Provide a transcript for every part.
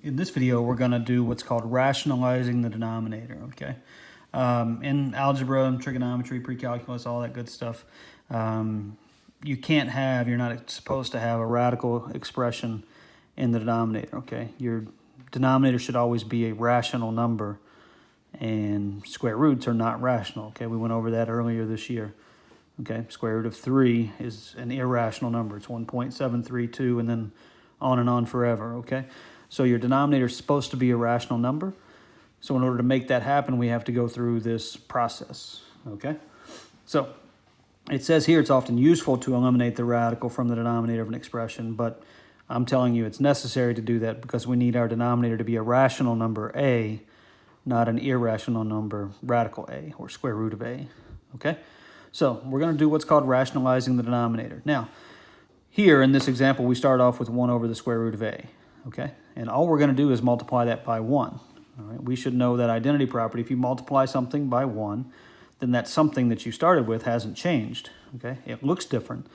In this video, we're going to do what's called rationalizing the denominator, okay? In algebra, trigonometry, pre-calculus, all that good stuff, you're not supposed to have a radical expression in the denominator, okay? Your denominator should always be a rational number, and square roots are not rational, okay? We went over that earlier this year, okay? Square root of 3 is an irrational number. It's 1.732 and then on forever, okay? So your denominator is supposed to be a rational number. So in order to make that happen, we have to go through this process, okay? So it says here it's often useful to eliminate the radical from the denominator of an expression, but I'm telling you it's necessary to do that because we need our denominator to be a rational number a, not an irrational number, radical a, or square root of a, okay? So we're going to do what's called rationalizing the denominator. Now, here in this example, we start off with 1 over the square root of a, okay? And all we're going to do is multiply that by 1. All right? We should know that identity property. If you multiply something by 1, then that something that you started with hasn't changed, okay? It looks different,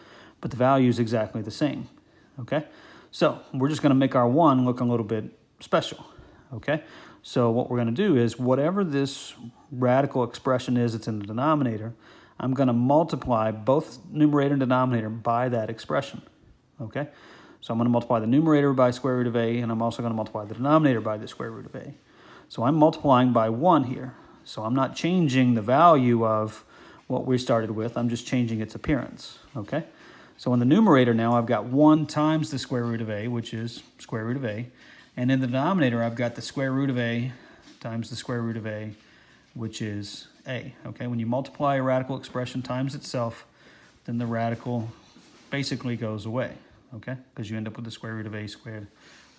but the value is exactly the same, okay? So we're just going to make our 1 look a little bit special, okay? So what we're going to do is whatever this radical expression is that's in the denominator, I'm going to multiply both numerator and denominator by that expression, okay? So I'm going to multiply the numerator by square root of a, and I'm also going to multiply the denominator by the square root of a. So I'm multiplying by 1 here. So I'm not changing the value of what we started with. I'm just changing its appearance, okay? So in the numerator now, I've got 1 times the square root of a, which is square root of a. And in the denominator, I've got the square root of a times the square root of a, which is a, okay? When you multiply a radical expression times itself, then the radical basically goes away, okay? Because you end up with the square root of a squared,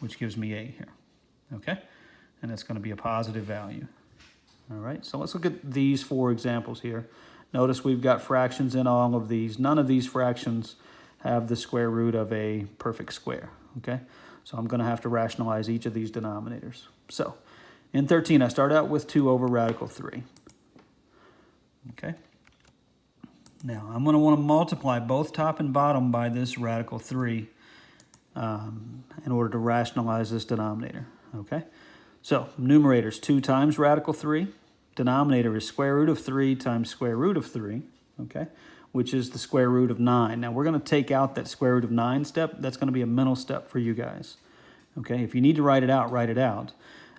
which gives me a here, okay? And that's going to be a positive value. All right, so let's look at these 4 examples here. Notice we've got fractions in all of these. None of these fractions have the square root of a perfect square, okay? So I'm going to have to rationalize each of these denominators. So in 13, I start out with 2 over radical 3, okay? Now, I'm going to want to multiply both top and bottom by this radical 3 in order to rationalize this denominator, okay? So, numerator is 2 times radical 3. Denominator is square root of 3 times square root of 3, okay? Which is the square root of 9. Now, we're going to take out that square root of 9 step. That's going to be a mental step for you guys, okay? If you need to write it out, write it out.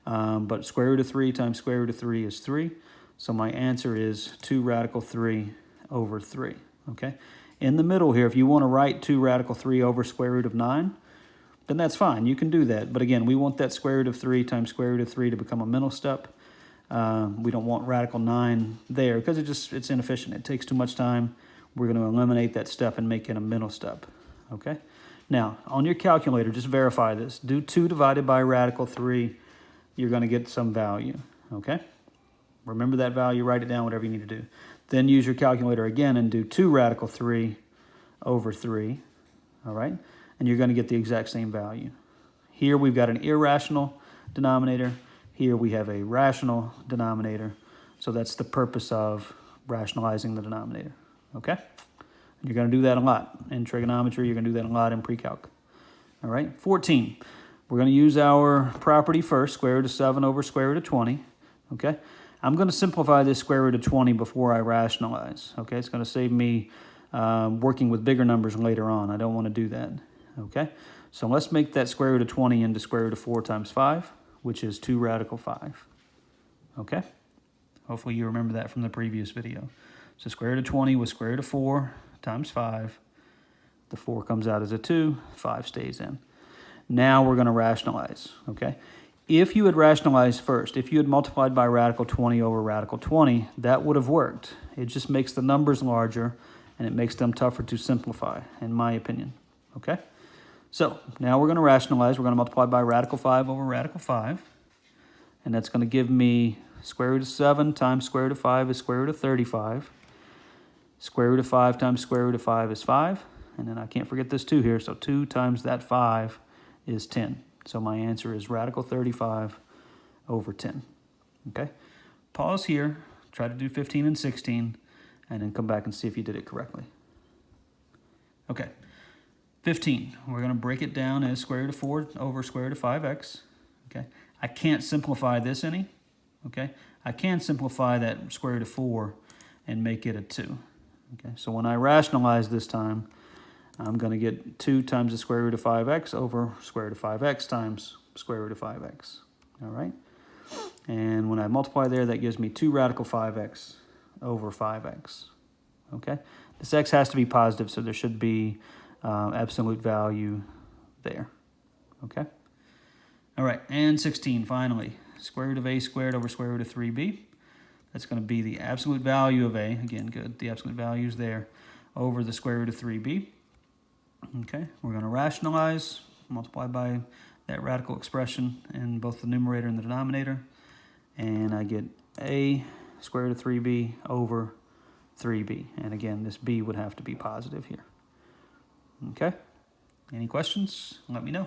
But square root of 3 times square root of 3 is 3. So my answer is 2 radical 3 over 3, okay? In the middle here, if you want to write 2 radical 3 over square root of 9, then that's fine. You can do that. But again, we want that square root of 3 times square root of 3 to become a mental step. We don't want radical 9 there because it's inefficient. It takes too much time. We're going to eliminate that step and make it a mental step, okay? Now, on your calculator, just verify this. Do 2 divided by radical 3. You're going to get some value, okay? Remember that value. Write it down, whatever you need to do. Then use your calculator again and do 2 radical 3 over 3, all right? And you're going to get the exact same value. Here we've got an irrational denominator. Here we have a rational denominator. So that's the purpose of rationalizing the denominator, okay? And you're going to do that a lot in trigonometry. You're going to do that a lot in pre-calc. All right, 14. We're going to use our property first, square root of 7 over square root of 20, okay? I'm going to simplify this square root of 20 before I rationalize, okay? It's going to save me working with bigger numbers later on. I don't want to do that, okay? So let's make that square root of 20 into square root of 4 times 5, which is 2 radical 5, okay? Hopefully you remember that from the previous video. So square root of 20 was square root of 4 times 5. The 4 comes out as a 2, 5 stays in. Now we're going to rationalize, okay? If you had rationalized first, if you had multiplied by radical 20 over radical 20, that would have worked. It just makes the numbers larger, and it makes them tougher to simplify, in my opinion, okay? So now we're going to rationalize. We're going to multiply by radical 5 over radical 5, and that's going to give me square root of 7 times square root of 5 is square root of 35. Square root of 5 times square root of 5 is 5, and then I can't forget this 2 here, so 2 times that 5 is 10. So my answer is radical 35 over 10, okay? Pause here, try to do 15 and 16, and then come back and see if you did it correctly. Okay, 15, we're going to break it down as square root of 4 over square root of 5x, okay? I can't simplify this any, okay? I can simplify that square root of 4 and make it a 2, okay? So when I rationalize this time, I'm going to get 2 times the square root of 5x over square root of 5x times square root of 5x, all right? And when I multiply there, that gives me 2 radical 5x over 5x, okay? This x has to be positive, so there should be absolute value there, okay? All right, and 16, finally. Square root of a squared over square root of 3b. That's going to be the absolute value of a, again, good, the absolute value is there, over the square root of 3b. Okay, we're going to rationalize, multiply by that radical expression in both the numerator and the denominator, and I get a square root of 3b over 3b. And again, this b would have to be positive here. Okay, any questions? Let me know.